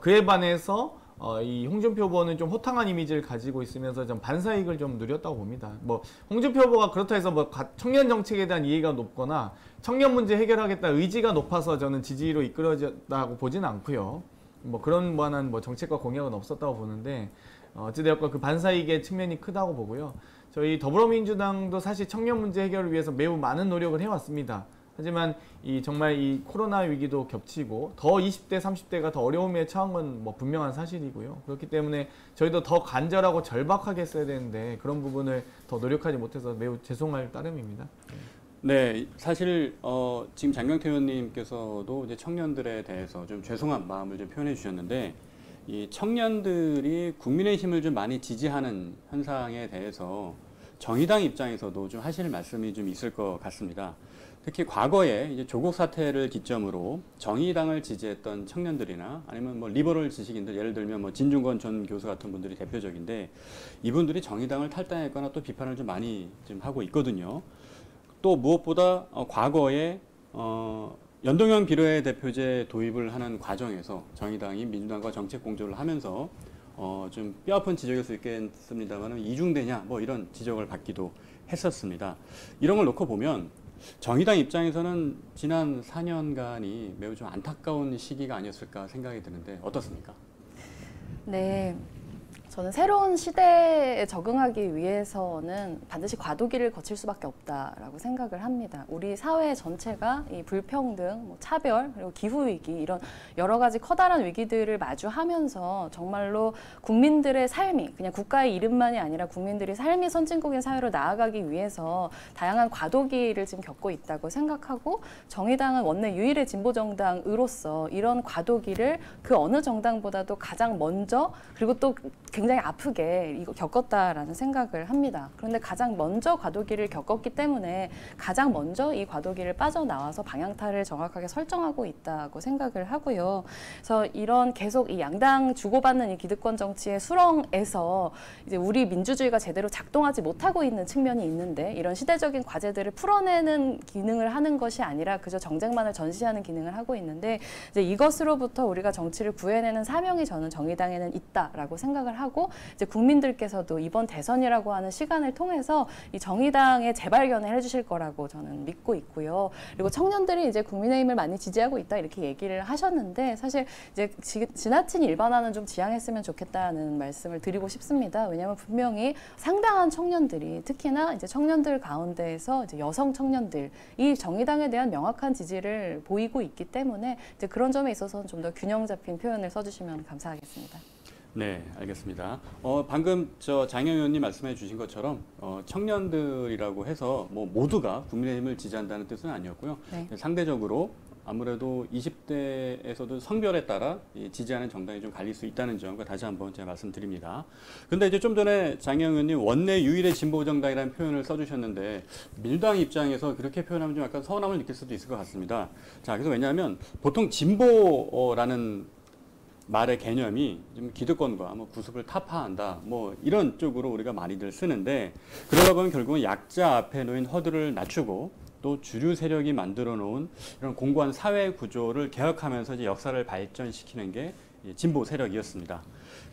그에 반해서 이 홍준표 후보는 좀 호탕한 이미지를 가지고 있으면서 좀 반사이익을 좀 누렸다고 봅니다. 뭐 홍준표 후보가 그렇다 해서 뭐 청년 정책에 대한 이해가 높거나 청년 문제 해결하겠다 의지가 높아서 저는 지지로 이끌어졌다고 보지는 않고요. 뭐 그런 만한 뭐 정책과 공약은 없었다고 보는데 어찌되었건 그 반사이익의 측면이 크다고 보고요. 저희 더불어민주당도 사실 청년 문제 해결을 위해서 매우 많은 노력을 해왔습니다. 하지만 정말 이 코로나 위기도 겹치고 더 20대, 30대가 더 어려움에 처한 건 뭐 분명한 사실이고요. 그렇기 때문에 저희도 더 간절하고 절박하게 써야 되는데 그런 부분을 더 노력하지 못해서 매우 죄송할 따름입니다. 네, 사실 지금 장경태 의원님께서도 이제 청년들에 대해서 좀 죄송한 마음을 좀 표현해 주셨는데 이 청년들이 국민의힘을 좀 많이 지지하는 현상에 대해서 정의당 입장에서도 좀 하실 말씀이 좀 있을 것 같습니다. 특히 과거에 이제 조국 사태를 기점으로 정의당을 지지했던 청년들이나 아니면 뭐 리버럴 지식인들, 예를 들면 뭐 진중권 전 교수 같은 분들이 대표적인데 이분들이 정의당을 탈당했거나 또 비판을 좀 많이 좀 하고 있거든요. 또 무엇보다 과거에 연동형 비례대표제 도입을 하는 과정에서 정의당이 민주당과 정책 공조를 하면서 좀 뼈아픈 지적일 수 있겠습니다만 이중되냐 뭐 이런 지적을 받기도 했었습니다. 이런 걸 놓고 보면 정의당 입장에서는 지난 4년간이 매우 좀 안타까운 시기가 아니었을까 생각이 드는데 어떻습니까? 네. 저는 새로운 시대에 적응하기 위해서는 반드시 과도기를 거칠 수밖에 없다라고 생각을 합니다. 우리 사회 전체가 이 불평등, 뭐 차별, 그리고 기후위기 이런 여러 가지 커다란 위기들을 마주하면서 정말로 국민들의 삶이 그냥 국가의 이름만이 아니라 국민들이 삶이 선진국의 사회로 나아가기 위해서 다양한 과도기를 지금 겪고 있다고 생각하고 정의당은 원내 유일의 진보정당으로서 이런 과도기를 그 어느 정당보다도 가장 먼저 그리고 또 굉장히 아프게 이거 겪었다라는 생각을 합니다. 그런데 가장 먼저 과도기를 겪었기 때문에 가장 먼저 이 과도기를 빠져나와서 방향타를 정확하게 설정하고 있다고 생각을 하고요. 그래서 이런 계속 이 양당 주고받는 이 기득권 정치의 수렁에서 이제 우리 민주주의가 제대로 작동하지 못하고 있는 측면이 있는데 이런 시대적인 과제들을 풀어내는 기능을 하는 것이 아니라 그저 정쟁만을 전시하는 기능을 하고 있는데 이제 이것으로부터 우리가 정치를 구해내는 사명이 저는 정의당에는 있다라고 생각을 하고 이제 국민들께서도 이번 대선이라고 하는 시간을 통해서 이 정의당의 재발견을 해주실 거라고 저는 믿고 있고요. 그리고 청년들이 이제 국민의힘을 많이 지지하고 있다 이렇게 얘기를 하셨는데 사실 이제 지나친 일반화는 좀 지양했으면 좋겠다는 말씀을 드리고 싶습니다. 왜냐하면 분명히 상당한 청년들이 특히나 이제 청년들 가운데에서 이제 여성 청년들 이 정의당에 대한 명확한 지지를 보이고 있기 때문에 이제 그런 점에 있어서는 좀 더 균형 잡힌 표현을 써주시면 감사하겠습니다. 네, 알겠습니다. 방금 장영 의원님 말씀해 주신 것처럼 청년들이라고 해서 뭐 모두가 국민의힘을 지지한다는 뜻은 아니었고요. 네. 상대적으로 아무래도 20대에서도 성별에 따라 지지하는 정당이 좀 갈릴 수 있다는 점과 다시 한번 제가 말씀드립니다. 근데 이제 좀 전에 장영 의원님 원내 유일의 진보 정당이라는 표현을 써주셨는데 민주당 입장에서 그렇게 표현하면 좀 약간 서운함을 느낄 수도 있을 것 같습니다. 자, 그래서 왜냐하면 보통 진보라는 말의 개념이 좀 기득권과 뭐 구습을 타파한다 뭐 이런 쪽으로 우리가 많이들 쓰는데 그러다 보면 결국은 약자 앞에 놓인 허들을 낮추고 또 주류 세력이 만들어 놓은 이런 공고한 사회 구조를 개혁하면서 이제 역사를 발전시키는 게 진보 세력이었습니다.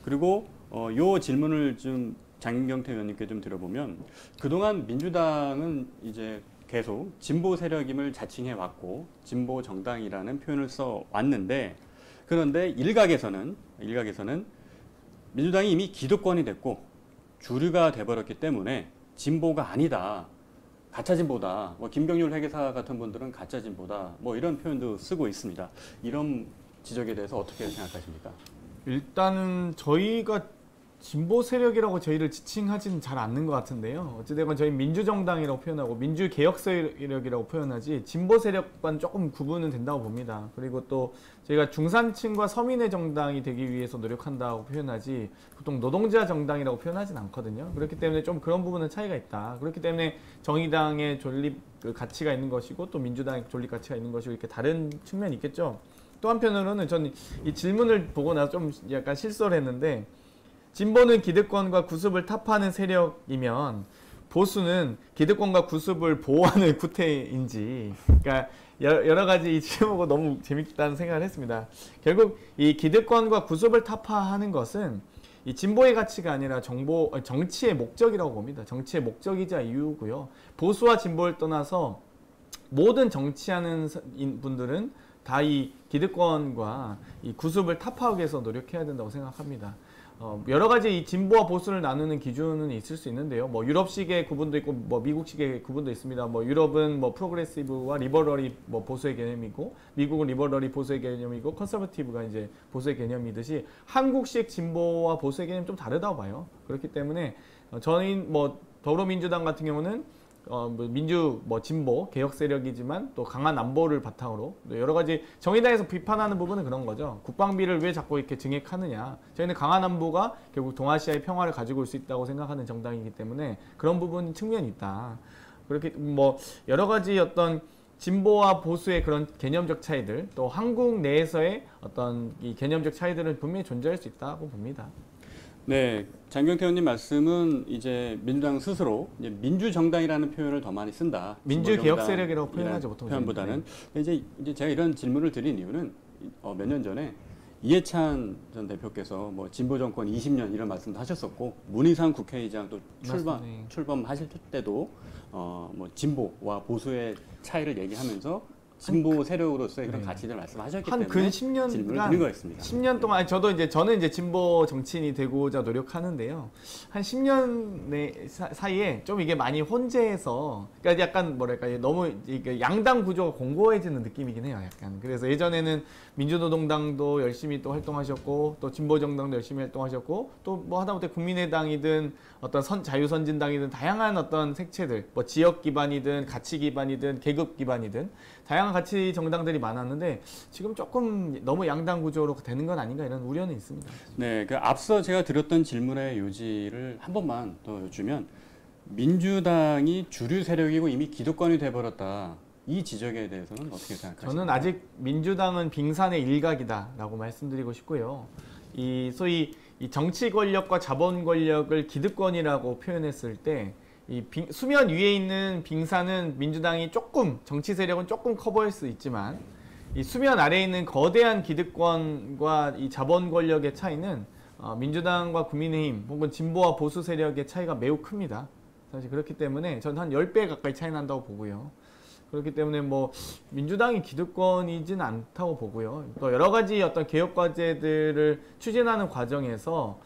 그리고 요 질문을 좀 장경태 의원님께 좀 들어보면 그동안 민주당은 이제 계속 진보 세력임을 자칭해 왔고 진보 정당이라는 표현을 써 왔는데 그런데 일각에서는 민주당이 이미 기득권이 됐고 주류가 돼버렸기 때문에 진보가 아니다. 가짜 진보다. 뭐 김경률 회계사 같은 분들은 가짜 진보다. 뭐 이런 표현도 쓰고 있습니다. 이런 지적에 대해서 어떻게 생각하십니까? 일단은 저희가 진보 세력이라고 저희를 지칭하지는 잘 않는 것 같은데요. 어찌되건 저희 민주정당이라고 표현하고 민주개혁 세력이라고 표현하지 진보 세력과는 조금 구분은 된다고 봅니다. 그리고 또 저희가 중산층과 서민의 정당이 되기 위해서 노력한다고 표현하지 보통 노동자 정당이라고 표현하진 않거든요. 그렇기 때문에 좀 그런 부분은 차이가 있다. 그렇기 때문에 정의당의 존립 가치가 있는 것이고 또 민주당의 존립 가치가 있는 것이고 이렇게 다른 측면이 있겠죠. 또 한편으로는 저는 이 질문을 보고 나서 좀 약간 실수를 했는데 진보는 기득권과 구습을 타파하는 세력이면 보수는 기득권과 구습을 보호하는 구태인지 그러니까 여러 가지 이 지금 보고 너무 재밌다는 생각을 했습니다. 결국 이 기득권과 구습을 타파하는 것은 이 진보의 가치가 아니라 정치의 목적이라고 봅니다. 정치의 목적이자 이유고요. 보수와 진보를 떠나서 모든 정치하는 분들은 다 이 기득권과 이 구습을 타파하기 위해서 노력해야 된다고 생각합니다. 여러 가지 이 진보와 보수를 나누는 기준은 있을 수 있는데요. 뭐 유럽식의 구분도 있고 뭐 미국식의 구분도 있습니다. 뭐 유럽은 뭐 프로그레시브와 리버럴이 뭐 보수의 개념이고 미국은 리버럴이 보수의 개념이고 컨서버티브가 이제 보수의 개념이듯이 한국식 진보와 보수의 개념이 좀 다르다고 봐요. 그렇기 때문에 저는 뭐 더불어민주당 같은 경우는 진보 개혁 세력이지만 또 강한 안보를 바탕으로 여러 가지 정의당에서 비판하는 부분은 그런 거죠. 국방비를 왜 자꾸 이렇게 증액하느냐. 저희는 강한 안보가 결국 동아시아의 평화를 가지고 올 수 있다고 생각하는 정당이기 때문에 그런 부분 측면이 있다. 그렇게 뭐 여러 가지 어떤 진보와 보수의 그런 개념적 차이들, 또 한국 내에서의 어떤 이 개념적 차이들은 분명히 존재할 수 있다고 봅니다. 네, 장경태 의원님 말씀은 이제 민주당 스스로 이제 민주정당이라는 표현을 더 많이 쓴다. 민주개혁 세력이라고 표현하죠, 보통. 표현보다는. 이제 제가 이런 질문을 드린 이유는 몇 년 전에 이해찬 전 대표께서 뭐 진보 정권 20년 이런 말씀도 하셨었고 문희상 국회의장 또 출범하실 때도 뭐 진보와 보수의 차이를 얘기하면서 진보 세력으로서의 그런 가치들 말씀하셨기 때문에 근 10년간 질문을 드린 거였습니다. 10년 동안 저는 이제 진보 정치인이 되고자 노력하는데요. 한 10년 사이에 좀 이게 많이 혼재해서 그러니까 약간 뭐랄까 너무 이게 양당 구조가 공고해지는 느낌이긴 해요. 약간. 그래서 예전에는 민주노동당도 열심히 또 활동하셨고 또 진보정당도 열심히 활동하셨고 또 뭐 하다못해 국민의당이든 어떤 자유선진당이든 다양한 어떤 색채들 뭐 지역 기반이든 가치 기반이든 계급 기반이든 다양한 가치 정당들이 많았는데 지금 조금 너무 양당 구조로 되는 건 아닌가 이런 우려는 있습니다. 네, 그 앞서 제가 드렸던 질문의 요지를 한 번만 더 여쭈면 민주당이 주류 세력이고 이미 기득권이 돼버렸다. 이 지적에 대해서는 어떻게 생각하십니까? 저는 아직 민주당은 빙산의 일각이다라고 말씀드리고 싶고요. 이 소위 이 정치 권력과 자본 권력을 기득권이라고 표현했을 때 이 수면 위에 있는 빙산은 민주당이 조금 정치 세력은 조금 커 보일 수 있지만 이 수면 아래에 있는 거대한 기득권과 이 자본 권력의 차이는 민주당과 국민의힘 혹은 진보와 보수 세력의 차이가 매우 큽니다. 사실 그렇기 때문에 저는 한 10배 가까이 차이 난다고 보고요. 그렇기 때문에 뭐 민주당이 기득권이진 않다고 보고요. 또 여러 가지 어떤 개혁 과제들을 추진하는 과정에서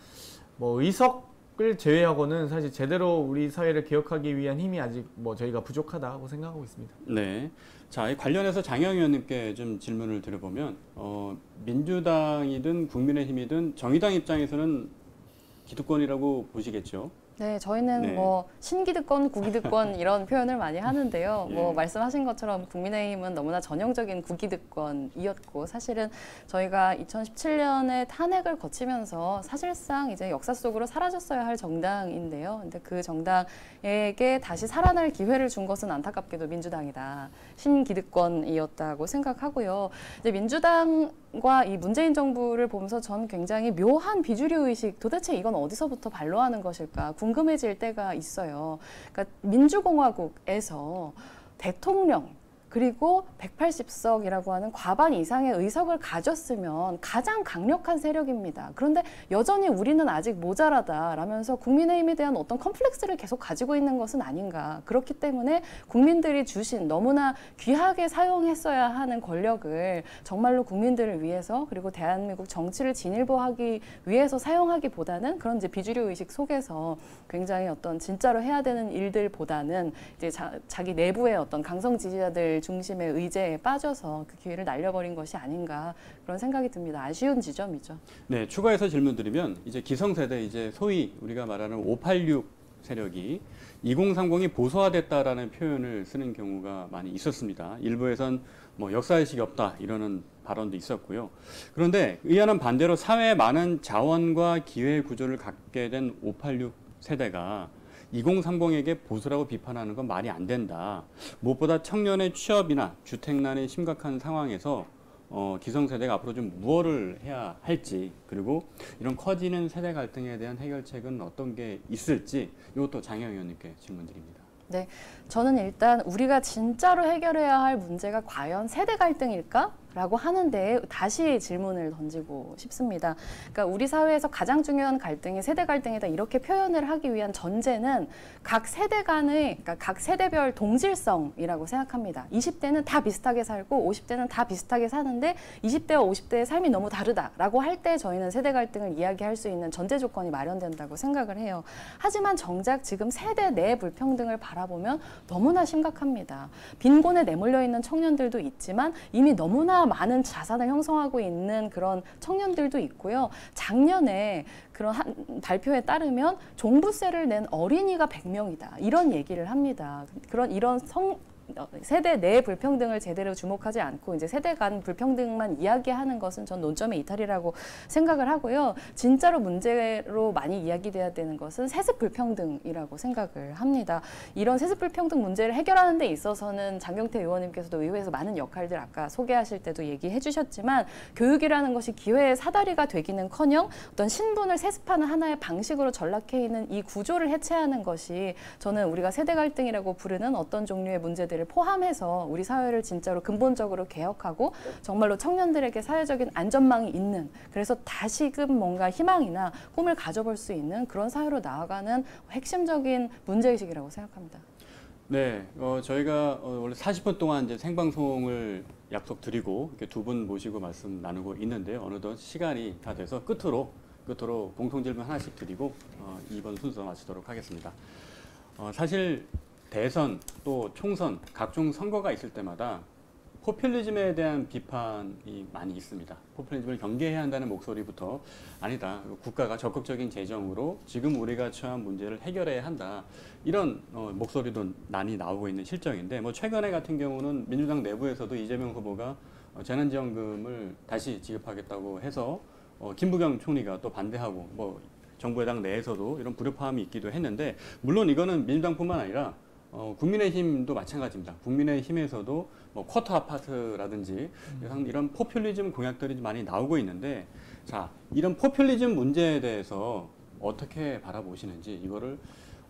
뭐 의석을 제외하고는 사실 제대로 우리 사회를 개혁하기 위한 힘이 아직 뭐 저희가 부족하다고 생각하고 있습니다. 네. 자, 관련해서 장영 의원님께 좀 질문을 드려보면 민주당이든 국민의힘이든 정의당 입장에서는 기득권이라고 보시겠죠? 네, 저희는 네. 뭐 신기득권, 구기득권 이런 표현을 많이 하는데요. 예. 뭐 말씀하신 것처럼 국민의힘은 너무나 전형적인 구기득권이었고 사실은 저희가 2017년에 탄핵을 거치면서 사실상 이제 역사 속으로 사라졌어야 할 정당인데요. 근데 그 정당에게 다시 살아날 기회를 준 것은 안타깝게도 민주당이다. 신기득권이었다고 생각하고요. 이제 민주당과 이 문재인 정부를 보면서 저는 굉장히 묘한 비주류 의식, 도대체 이건 어디서부터 반로하는 것일까 궁금해질 때가 있어요. 그러니까 민주공화국에서 대통령 그리고 180석이라고 하는 과반 이상의 의석을 가졌으면 가장 강력한 세력입니다. 그런데 여전히 우리는 아직 모자라다라면서 국민의힘에 대한 어떤 컴플렉스를 계속 가지고 있는 것은 아닌가. 그렇기 때문에 국민들이 주신 너무나 귀하게 사용했어야 하는 권력을 정말로 국민들을 위해서 그리고 대한민국 정치를 진일보하기 위해서 사용하기보다는 그런 이제 비주류 의식 속에서 굉장히 어떤 진짜로 해야 되는 일들보다는 이제 자기 내부의 어떤 강성 지지자들 중심의 의제에 빠져서 그 기회를 날려버린 것이 아닌가 그런 생각이 듭니다. 아쉬운 지점이죠. 네, 추가해서 질문드리면 이제 기성세대 이제 소위 우리가 말하는 586 세력이 2030이 보수화됐다라는 표현을 쓰는 경우가 많이 있었습니다. 일부에선 뭐 역사의식이 없다 이러는 발언도 있었고요. 그런데 의아는 반대로 사회에 많은 자원과 기회 구조를 갖게 된 586 세대가 2030에게 보수라고 비판하는 건 말이 안 된다. 무엇보다 청년의 취업이나 주택난이 심각한 상황에서 기성세대가 앞으로 좀 무엇을 해야 할지 그리고 이런 커지는 세대 갈등에 대한 해결책은 어떤 게 있을지 이것도 장영 의원님께 질문드립니다. 네, 저는 일단 우리가 진짜로 해결해야 할 문제가 과연 세대 갈등일까? 라고 하는데 다시 질문을 던지고 싶습니다. 그러니까 우리 사회에서 가장 중요한 갈등이 세대 갈등이다 이렇게 표현을 하기 위한 전제는 각 세대 간의 그러니까 각 세대별 동질성이라고 생각합니다. 20대는 다 비슷하게 살고 50대는 다 비슷하게 사는데 20대와 50대의 삶이 너무 다르다라고 할 때 저희는 세대 갈등을 이야기할 수 있는 전제 조건이 마련된다고 생각을 해요. 하지만 정작 지금 세대 내 불평등을 바라보면 너무나 심각합니다. 빈곤에 내몰려 있는 청년들도 있지만 이미 너무나 많은 자산을 형성하고 있는 그런 청년들도 있고요. 작년에 그런 발표에 따르면 종부세를 낸 어린이가 100명이다. 이런 얘기를 합니다. 이런 세대 내 불평등을 제대로 주목하지 않고 이제 세대 간 불평등만 이야기하는 것은 전 논점의 이탈이라고 생각을 하고요. 진짜로 문제로 많이 이야기돼야 되는 것은 세습 불평등이라고 생각을 합니다. 이런 세습 불평등 문제를 해결하는 데 있어서는 장경태 의원님께서도 의회에서 많은 역할들 아까 소개하실 때도 얘기해 주셨지만 교육이라는 것이 기회의 사다리가 되기는커녕 어떤 신분을 세습하는 하나의 방식으로 전락해 있는 이 구조를 해체하는 것이 저는 우리가 세대 갈등이라고 부르는 어떤 종류의 문제들을 포함해서 우리 사회를 진짜로 근본적으로 개혁하고 정말로 청년들에게 사회적인 안전망이 있는 그래서 다시금 뭔가 희망이나 꿈을 가져볼 수 있는 그런 사회로 나아가는 핵심적인 문제의식이라고 생각합니다. 네, 저희가 원래 40분 동안 이제 생방송을 약속드리고 이렇게 두 분 모시고 말씀 나누고 있는데요. 어느덧 시간이 다 돼서 끝으로 공통 질문 하나씩 드리고 이번 순서 마치도록 하겠습니다. 사실 대선 또 총선 각종 선거가 있을 때마다 포퓰리즘에 대한 비판이 많이 있습니다. 포퓰리즘을 경계해야 한다는 목소리부터 아니다. 국가가 적극적인 재정으로 지금 우리가 처한 문제를 해결해야 한다. 이런 목소리도 많이 나오고 있는 실정인데 뭐 최근에 같은 경우는 민주당 내부에서도 이재명 후보가 재난지원금을 다시 지급하겠다고 해서 김부겸 총리가 또 반대하고 뭐 정부 여당 내에서도 이런 불협화음이 있기도 했는데 물론 이거는 민주당뿐만 아니라 국민의힘도 마찬가지입니다. 국민의힘에서도 뭐 쿼터 아파트라든지 이런 포퓰리즘 공약들이 많이 나오고 있는데 자 이런 포퓰리즘 문제에 대해서 어떻게 바라보시는지 이거를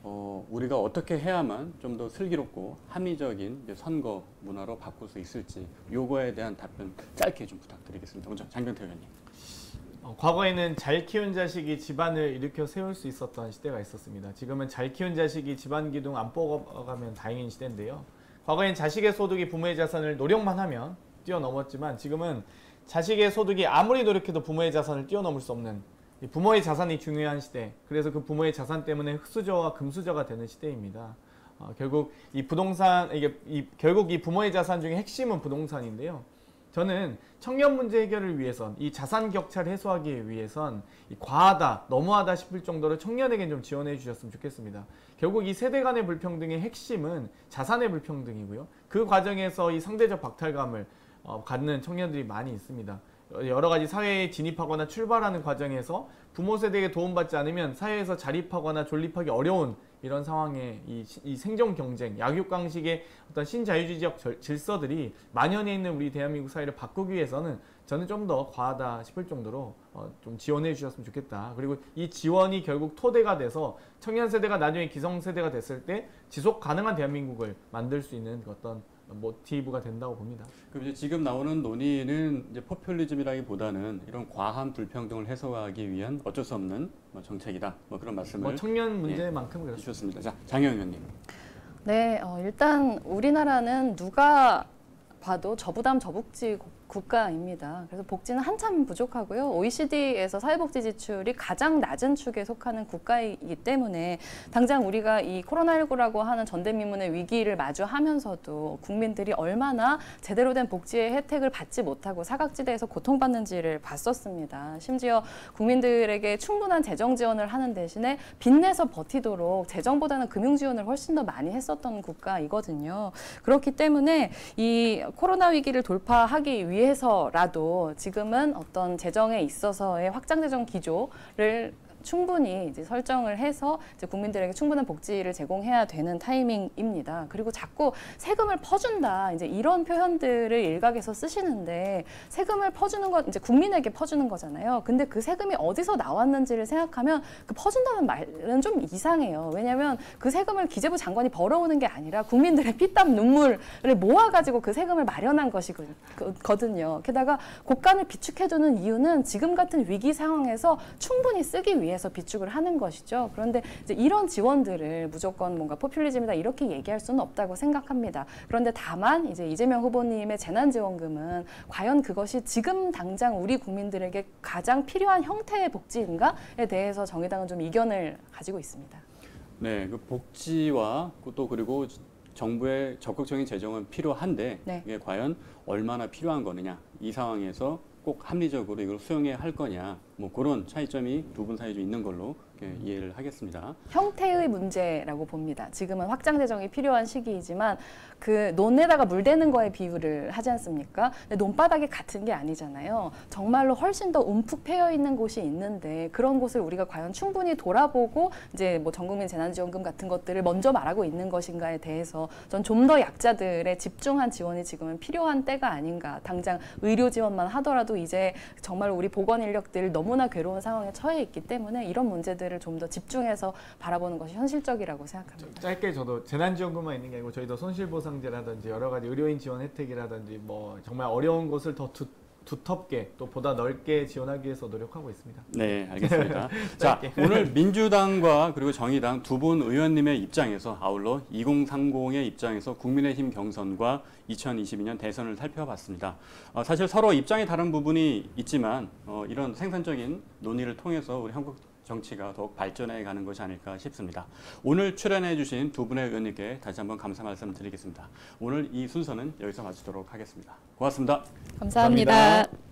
우리가 어떻게 해야만 좀 더 슬기롭고 합리적인 선거 문화로 바꿀 수 있을지 요거에 대한 답변 짧게 좀 부탁드리겠습니다. 먼저 장경태 의원님. 과거에는 잘 키운 자식이 집안을 일으켜 세울 수 있었던 시대가 있었습니다. 지금은 잘 키운 자식이 집안 기둥 안 뽑아가면 다행인 시대인데요. 과거엔 자식의 소득이 부모의 자산을 노력만 하면 뛰어넘었지만 지금은 자식의 소득이 아무리 노력해도 부모의 자산을 뛰어넘을 수 없는 부모의 자산이 중요한 시대. 그래서 그 부모의 자산 때문에 흑수저와 금수저가 되는 시대입니다. 결국 이 부모의 자산 중에 핵심은 부동산인데요. 저는 청년 문제 해결을 위해선 이 자산 격차를 해소하기 위해선 과하다, 너무하다 싶을 정도로 청년에게 좀 지원해 주셨으면 좋겠습니다. 결국 이 세대 간의 불평등의 핵심은 자산의 불평등이고요. 그 과정에서 이 상대적 박탈감을 갖는 청년들이 많이 있습니다. 여러 가지 사회에 진입하거나 출발하는 과정에서 부모 세대에게 도움받지 않으면 사회에서 자립하거나 존립하기 어려운 이런 상황에 이 생존 경쟁, 약육강식의 어떤 신자유주의적 질서들이 만연해 있는 우리 대한민국 사회를 바꾸기 위해서는 저는 좀 더 과하다 싶을 정도로 좀 지원해 주셨으면 좋겠다. 그리고 이 지원이 결국 토대가 돼서 청년 세대가 나중에 기성 세대가 됐을 때 지속 가능한 대한민국을 만들 수 있는 어떤 모티브가 된다고 봅니다. 그럼 이제 지금 나오는 논의는 이제 포퓰리즘이라기보다는 이런 과한 불평등을 해소하기 위한 어쩔 수 없는 정책이다. 그런 말씀을 청년 문제만큼 그렇습니다. 주셨습니다. 자, 장영 의원님. 네, 일단 우리나라는 누가 봐도 저부담 저복지 국가입니다. 그래서 복지는 한참 부족하고요. OECD에서 사회복지 지출이 가장 낮은 축에 속하는 국가이기 때문에 당장 우리가 이 코로나19라고 하는 전대미문의 위기를 마주하면서도 국민들이 얼마나 제대로 된 복지의 혜택을 받지 못하고 사각지대에서 고통받는지를 봤었습니다. 심지어 국민들에게 충분한 재정 지원을 하는 대신에 빚내서 버티도록 재정보다는 금융 지원을 훨씬 더 많이 했었던 국가이거든요. 그렇기 때문에 이 코로나 위기를 돌파하기 위해서라도 지금은 어떤 재정에 있어서의 확장 재정 기조를 충분히 이제 설정을 해서 이제 국민들에게 충분한 복지를 제공해야 되는 타이밍입니다. 그리고 자꾸 세금을 퍼준다 이제 이런 표현들을 일각에서 쓰시는데 세금을 퍼주는 건 이제 국민에게 퍼주는 거잖아요. 근데 그 세금이 어디서 나왔는지를 생각하면 그 퍼준다는 말은 좀 이상해요. 왜냐하면 그 세금을 기재부 장관이 벌어오는 게 아니라 국민들의 피땀 눈물을 모아가지고 그 세금을 마련한 것이거든요. 게다가 국간을 비축해두는 이유는 지금 같은 위기 상황에서 충분히 쓰기 위해서 비축을 하는 것이죠. 그런데 이제 이런 지원들을 무조건 뭔가 포퓰리즘이다 이렇게 얘기할 수는 없다고 생각합니다. 그런데 다만 이제 이재명 후보님의 재난지원금은 과연 그것이 지금 당장 우리 국민들에게 가장 필요한 형태의 복지인가에 대해서 정의당은 좀 이견을 가지고 있습니다. 네, 그 복지와 또 그리고 정부의 적극적인 재정은 필요한데 네. 이게 과연 얼마나 필요한 거느냐 이 상황에서 꼭 합리적으로 이걸 수용해야 할 거냐 뭐 그런 차이점이 두 분 사이에 좀 있는 걸로 이해를 하겠습니다. 형태의 문제라고 봅니다. 지금은 확장 재정이 필요한 시기이지만 그 논에다가 물 대는 거에 비유를 하지 않습니까? 근데 논바닥이 같은 게 아니잖아요. 정말로 훨씬 더 움푹 패여 있는 곳이 있는데 그런 곳을 우리가 과연 충분히 돌아보고 이제 뭐 전국민 재난지원금 같은 것들을 먼저 말하고 있는 것인가에 대해서 전 좀 더 약자들의 집중한 지원이 지금은 필요한 때가 아닌가. 당장 의료 지원만 하더라도 이제 정말 우리 보건 인력들 너무나 괴로운 상황에 처해 있기 때문에 이런 문제들을 좀 더 집중해서 바라보는 것이 현실적이라고 생각합니다. 짧게 저도 재난지원금만 있는 게 아니고 저희도 손실보상제라든지 여러 가지 의료인 지원 혜택이라든지 뭐 정말 어려운 곳을 더 두텁게 또 보다 넓게 지원하기 위해서 노력하고 있습니다. 네, 알겠습니다. 자, 오늘 민주당과 그리고 정의당 두 분 의원님의 입장에서 아울러 2030의 입장에서 국민의힘 경선과 2022년 대선을 살펴봤습니다. 사실 서로 입장이 다른 부분이 있지만 이런 생산적인 논의를 통해서 우리 한국 정치가 더욱 발전해 가는 것이 아닐까 싶습니다. 오늘 출연해 주신 두 분의 의원님께 다시 한번 감사 말씀드리겠습니다. 오늘 이 순서는 여기서 마치도록 하겠습니다. 고맙습니다. 감사합니다.